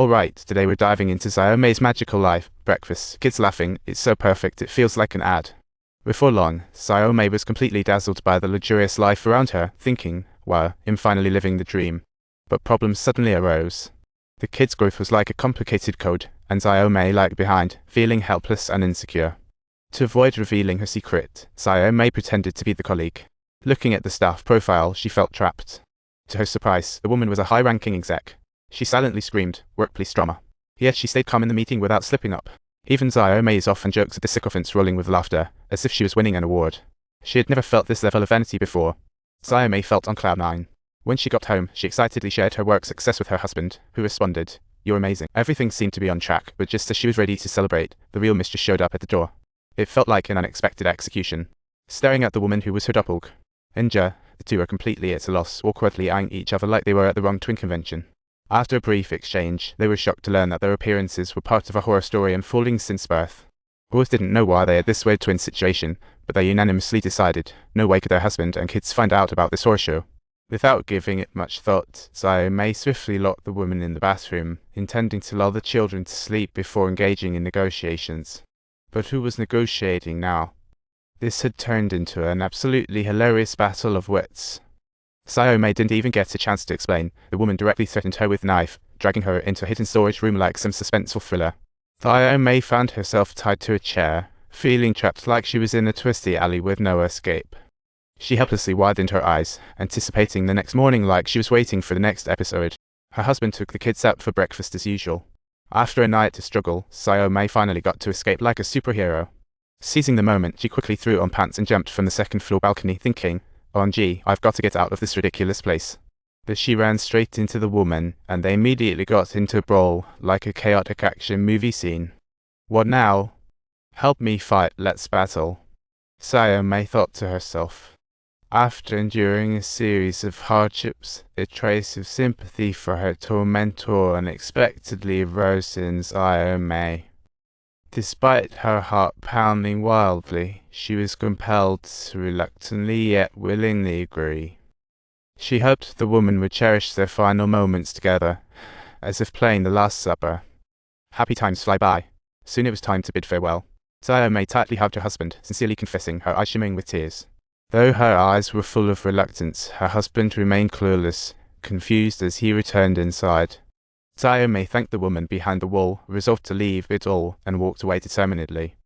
Alright, today we're diving into Xiaomei's magical life. Breakfast, kids laughing, it's so perfect it feels like an ad. Before long, Xiaomei was completely dazzled by the luxurious life around her, thinking, wow, I'm finally living the dream. But problems suddenly arose. The kids' growth was like a complicated code, and Xiaomei lagged behind, feeling helpless and insecure. To avoid revealing her secret, Xiaomei pretended to be the colleague. Looking at the staff profile, she felt trapped. To her surprise, the woman was a high-ranking exec. She silently screamed, "Workplace drama." Yet she stayed calm in the meeting without slipping up. Even Xiaomei's often jokes at the sycophants rolling with laughter, as if she was winning an award. She had never felt this level of vanity before. Xiaomei felt on cloud nine. When she got home, she excitedly shared her work success with her husband, who responded, "You're amazing." Everything seemed to be on track, but just as she was ready to celebrate, the real mistress showed up at the door. It felt like an unexpected execution. Staring at the woman who was her doppelganger, the two were completely at a loss, awkwardly eyeing each other like they were at the wrong twin convention. After a brief exchange, they were shocked to learn that their appearances were part of a horror story unfolding since birth. Both didn't know why they had this weird twin situation, but they unanimously decided, no way could their husband and kids find out about this horror show. Without giving it much thought, Xiaomei swiftly locked the woman in the bathroom, intending to lull the children to sleep before engaging in negotiations. But who was negotiating now? This had turned into an absolutely hilarious battle of wits. Xiaomei didn't even get a chance to explain. The woman directly threatened her with a knife, dragging her into a hidden storage room like some suspenseful thriller. Xiaomei found herself tied to a chair, feeling trapped like she was in a twisty alley with no escape. She helplessly widened her eyes, anticipating the next morning like she was waiting for the next episode. Her husband took the kids out for breakfast as usual. After a night of struggle, Xiaomei finally got to escape like a superhero. Seizing the moment, she quickly threw on pants and jumped from the second-floor balcony, thinking, "OMG, I've got to get out of this ridiculous place." But she ran straight into the woman, and they immediately got into a brawl, like a chaotic action movie scene. What now? Help me fight, let's battle, Xiaomei thought to herself. After enduring a series of hardships, a trace of sympathy for her tormentor unexpectedly arose in Xiaomei. Despite her heart pounding wildly, she was compelled to reluctantly yet willingly agree. She hoped the woman would cherish their final moments together, as if playing the Last Supper. Happy times fly by. Soon it was time to bid farewell. Xiaomei tightly hugged her husband, sincerely confessing, her eyes shimmering with tears. Though her eyes were full of reluctance, her husband remained clueless, confused as he returned inside. Xiaomei thanked the woman behind the wall, resolved to leave it all, and walked away determinedly.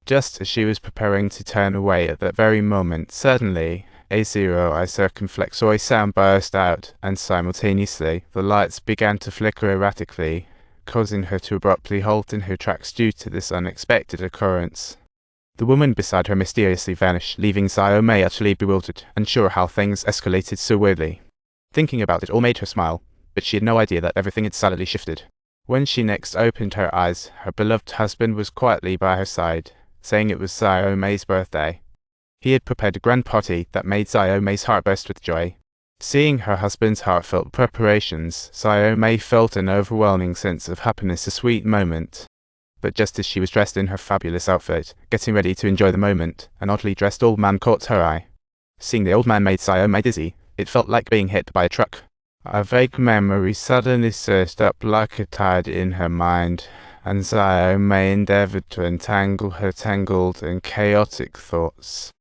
Just as she was preparing to turn away at that very moment, suddenly, a zero-eye circumflexoid sound burst out, and simultaneously, the lights began to flicker erratically, causing her to abruptly halt in her tracks due to this unexpected occurrence. The woman beside her mysteriously vanished, leaving Xiaomei utterly bewildered, unsure how things escalated so weirdly. Thinking about it all made her smile, but she had no idea that everything had suddenly shifted. When she next opened her eyes, her beloved husband was quietly by her side, saying it was Xiaomei's birthday. He had prepared a grand party that made Xiaomei's heart burst with joy. Seeing her husband's heartfelt preparations, Xiaomei felt an overwhelming sense of happiness, a sweet moment. But just as she was dressed in her fabulous outfit, getting ready to enjoy the moment, an oddly dressed old man caught her eye. Seeing the old man made Xiaomei dizzy. It felt like being hit by a truck. A vague memory suddenly surged up like a tide in her mind, and Xiaomei endeavored to untangle her tangled and chaotic thoughts.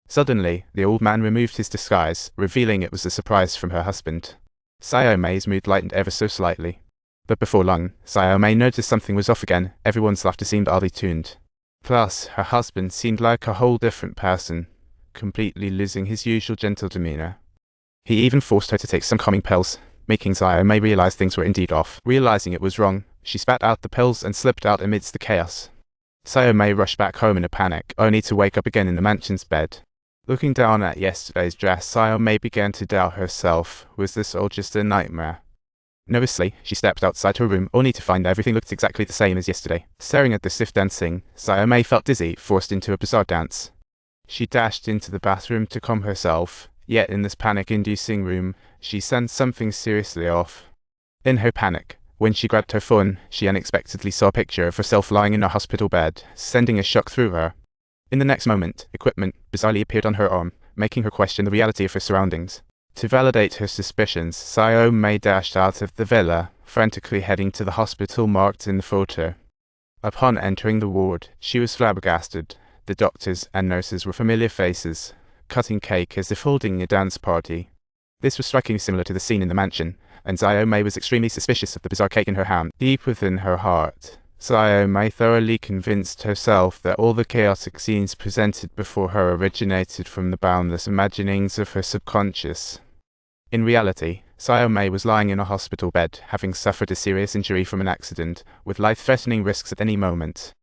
Suddenly, the old man removed his disguise, revealing it was a surprise from her husband. Xiaomei's mood lightened ever so slightly. But before long, Xiaomei noticed something was off again. Everyone's laughter seemed oddly tuned. Plus, her husband seemed like a whole different person, completely losing his usual gentle demeanor. He even forced her to take some calming pills, making Xiaomei realize things were indeed off. Realizing it was wrong, she spat out the pills and slipped out amidst the chaos. Xiaomei rushed back home in a panic, only to wake up again in the mansion's bed. Looking down at yesterday's dress, Xiaomei began to doubt herself. Was this all just a nightmare? Nervously, she stepped outside her room, only to find everything looked exactly the same as yesterday. Staring at the stiff dancing, Xiaomei felt dizzy, forced into a bizarre dance. She dashed into the bathroom to calm herself. Yet in this panic-inducing room, she sensed something seriously off. In her panic, when she grabbed her phone, she unexpectedly saw a picture of herself lying in a hospital bed, sending a shock through her. In the next moment, equipment bizarrely appeared on her arm, making her question the reality of her surroundings. To validate her suspicions, Xiaomei dashed out of the villa, frantically heading to the hospital marked in the photo. Upon entering the ward, she was flabbergasted. The doctors and nurses were familiar faces, cutting cake as if holding a dance party. This was strikingly similar to the scene in the mansion, and Xiaomei was extremely suspicious of the bizarre cake in her hand. Deep within her heart, Xiaomei thoroughly convinced herself that all the chaotic scenes presented before her originated from the boundless imaginings of her subconscious. In reality, Xiaomei was lying in a hospital bed, having suffered a serious injury from an accident, with life-threatening risks at any moment.